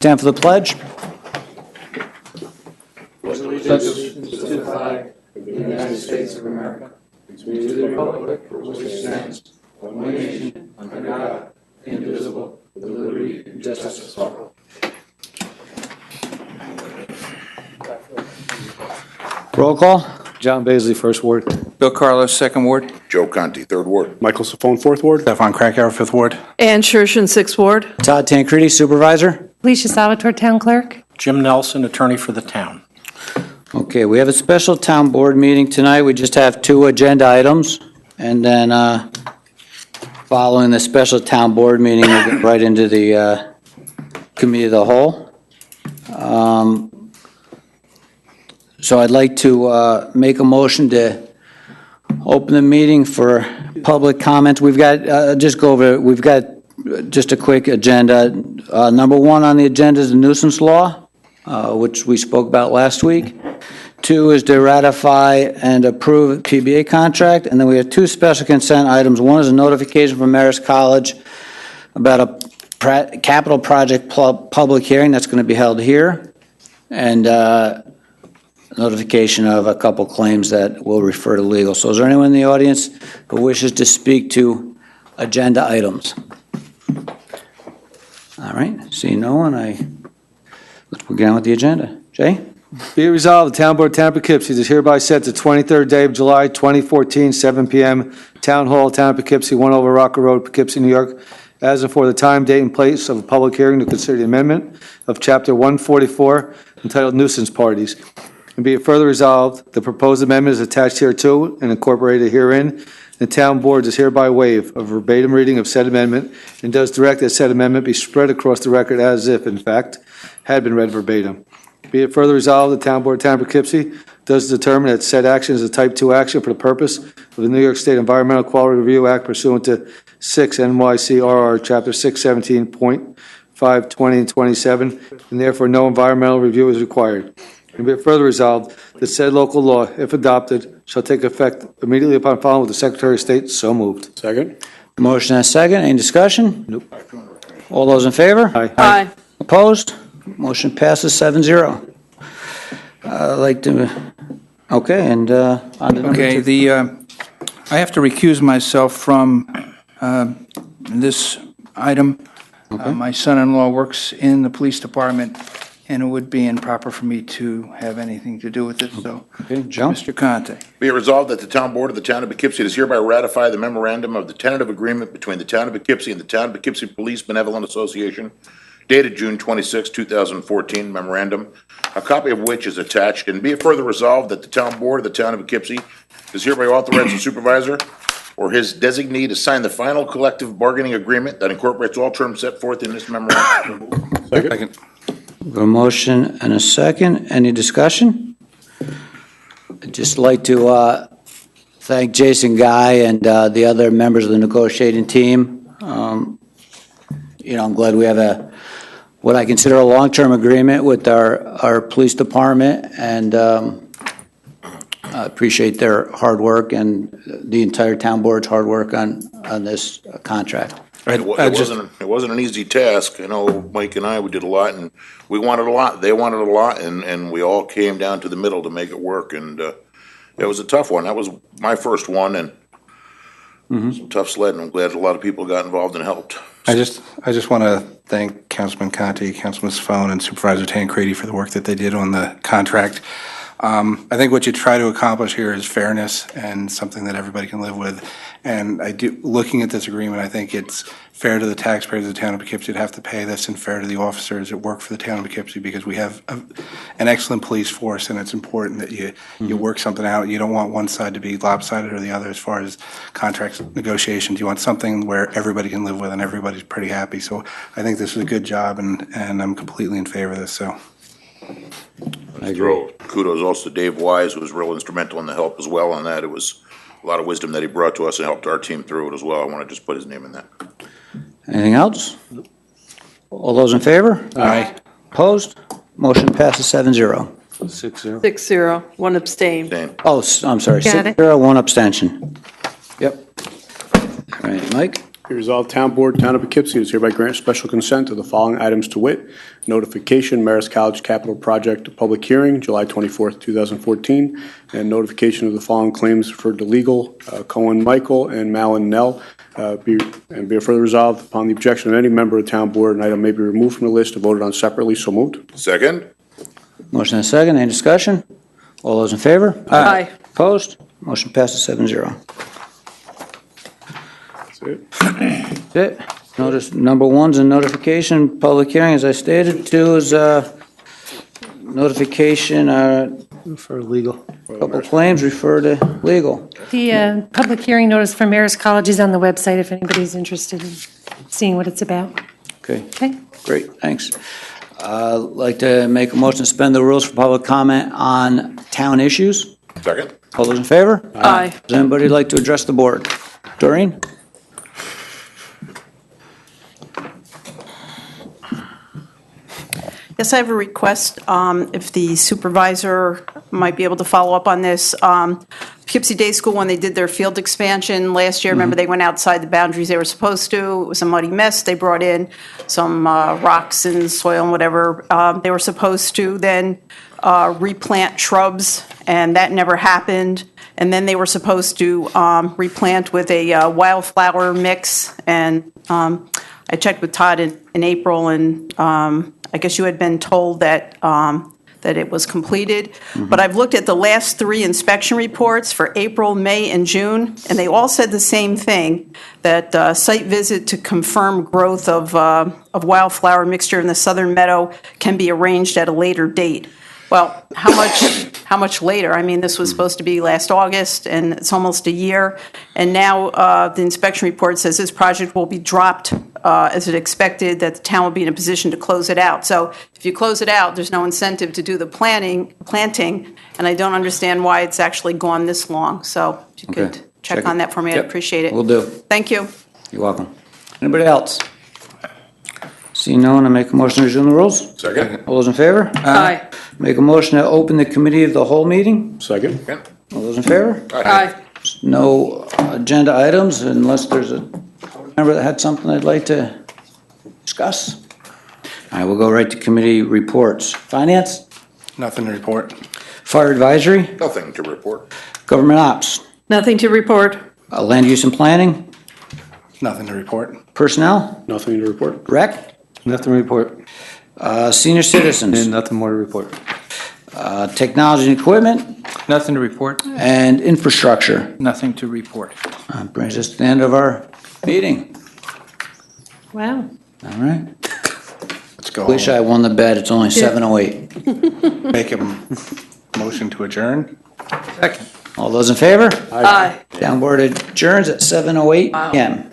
stand for the pledge. Roll call. John Baisley, First Ward. Bill Carlos, Second Ward. Joe Conti, Third Ward. Michael Safone, Fourth Ward. Stefan Krakauer, Fifth Ward. Ann Shershen, Sixth Ward. Todd Tancredi, Supervisor. Alicia Salvatore, Town Clerk. Jim Nelson, Attorney for the Town. Okay, we have a special town board meeting tonight. We just have 2 agenda items. And then following the special town board meeting, we'll get right into the committee of the whole. So I'd like to make a motion to open the meeting for public comments. We've got, just go over it. We've got just a quick agenda. Number 1 on the agenda is the nuisance law, which we spoke about last week. 2 is to ratify and approve PBA contract. And then we have 2 special consent items. 1 is a notification from Marist College about a capital project public hearing that's going to be held here. And notification of a couple claims that will refer to legal. So is there anyone in the audience who wishes to speak to agenda items? All right, seeing no one, let's begin with the agenda. Jay? Be it resolved, the Town Board of Town of Poughkeepsie is hereby set the 23rd day of July, 2014, 7 p.m., Town Hall, Town of Poughkeepsie, 1 over Rocker Road, Poughkeepsie, New York, as and for the time, date, and place of a public hearing to consider the amendment of Chapter 144 entitled Nuisance Parties. And be it further resolved, the proposed amendment is attached hereto and incorporated herein. The Town Board does hereby waive a verbatim reading of said amendment and does direct that said amendment be spread across the record as if, in fact, had been read verbatim. Be it further resolved, the Town Board of Town of Poughkeepsie does determine that said action is a Type 2 action for the purpose of the New York State Environmental Quality Review Act pursuant to 6 NYCRR Chapter 617.520 and 27, and therefore no environmental review is required. And be it further resolved that said local law, if adopted, shall take effect immediately upon filing with the Secretary of State. So moved. Second. Motion and a second. Any discussion? Nope. All those in favor? Aye. Opposed? Motion passes 7-0. I'd like to, okay, and on to number 2. Okay, I have to recuse myself from this item. My son-in-law works in the police department, and it would be improper for me to have anything to do with it, so. Okay, Joe? Mr. Conte. Be it resolved that the Town Board of the Town of Poughkeepsie does hereby ratify the memorandum of the tentative agreement between the Town of Poughkeepsie and the Town of Poughkeepsie Police Benevolent Association, dated June 26, 2014, memorandum, a copy of which is attached. And be it further resolved that the Town Board of the Town of Poughkeepsie does hereby authorize the supervisor or his designee to sign the final collective bargaining agreement that incorporates all terms set forth in this memorandum. Second. A motion and a second. Any discussion? I'd just like to thank Jason Guy and the other members of the negotiating team. I'm glad we have what I consider a long-term agreement with our police department, and I appreciate their hard work and the entire town board's hard work on this contract. It wasn't an easy task. I know Mike and I, we did a lot, and we wanted a lot. They wanted a lot, and we all came down to the middle to make it work. And it was a tough one. That was my first one, and some tough sledding. I'm glad a lot of people got involved and helped. I just want to thank Councilman Conti, Councilman Safone, and Supervisor Tancredi for the work that they did on the contract. I think what you try to accomplish here is fairness and something that everybody can live with. And looking at this agreement, I think it's fair to the taxpayers of the town of Poughkeepsie to have to pay this, and fair to the officers that work for the town of Poughkeepsie, because we have an excellent police force, and it's important that you work something out. You don't want one side to be lopsided or the other as far as contract negotiations. You want something where everybody can live with and everybody's pretty happy. So I think this is a good job, and I'm completely in favor of this. So. I agree. Kudos also to Dave Wise, who was real instrumental in the help as well on that. It was a lot of wisdom that he brought to us and helped our team through it as well. I want to just put his name in that. Anything else? All those in favor? Aye. Opposed? Motion passes 7-0. 6-0. 6-0, 1 abstain. Same. Oh, I'm sorry, Got it. 6-0, 1 abstention. Yep. All right, Mike? Be resolved, Town Board, Town of Poughkeepsie does hereby grant special consent to the following items to wit: notification, Marist College Capital Project public hearing, July 24th, 2014, and notification of the following claims referred to legal, Cohen Michael and Malin Nell. Be it further resolved, upon the objection of any member of the Town Board, an item may be removed from the list and voted on separately. So moved. Second? Motion and a second, any discussion? All those in favor? Aye. Opposed? Motion passes 7-0. That's it. That's it. Notice, number one's a notification, public hearing, as I stated. Two is notification, For legal. couple claims refer to legal. The public hearing notice for Marist College is on the website if anybody's interested in seeing what it's about. Okay, Okay? great, thanks. Like to make a motion to suspend the rules for public comment on town issues. Second? All those in favor? Aye. Does anybody like to address the board? Doreen? Yes, I have a request, if the supervisor might be able to follow up on this. Poughkeepsie Day School, when they did their field expansion last year, remember they went outside the boundaries they were supposed to. It was a muddy mess. They brought in some rocks and soil and whatever. They were supposed to then replant shrubs, and that never happened. And then they were supposed to replant with a wildflower mix. And I checked with Todd in April, and I guess you had been told that that it was completed. But I've looked at the last 3 inspection reports for April, May, and June, and they all said the same thing, that site visit to confirm growth of wildflower mixture in the southern meadow can be arranged at a later date. Well, how much later? I mean, this was supposed to be last August, and it's almost a year. And now the inspection report says this project will be dropped as it expected, that the town will be in a position to close it out. So if you close it out, there's no incentive to do the planting, and I don't understand why it's actually gone this long. So if you could Okay. check on that for me, I'd Yep. appreciate it. Will do. Thank you. You're welcome. Anybody else? Seeing no one, I make a motion to resume the rules. Second? All those in favor? Aye. Make a motion to open the committee of the whole meeting. Second. Second? All those in favor? Aye. No agenda items unless there's a member that had something they'd like to discuss. All right, we'll go right to committee reports. Finance, Nothing to report. Fire Advisory, Nothing to report. Government Ops, Nothing to report. Land Use and Planning, Nothing to report. Personnel, Nothing to report. Rec, Nothing to report. Senior Citizens, And nothing more to report. Technology and Equipment, Nothing to report. and Infrastructure. Nothing to report. Brings us to the end of our meeting. Wow. All right. Let's go. Wish I won the bet. It's only 7:08. Make a motion to adjourn. Second. All those in favor? Aye. Town Board adjourns at 7:08 PM.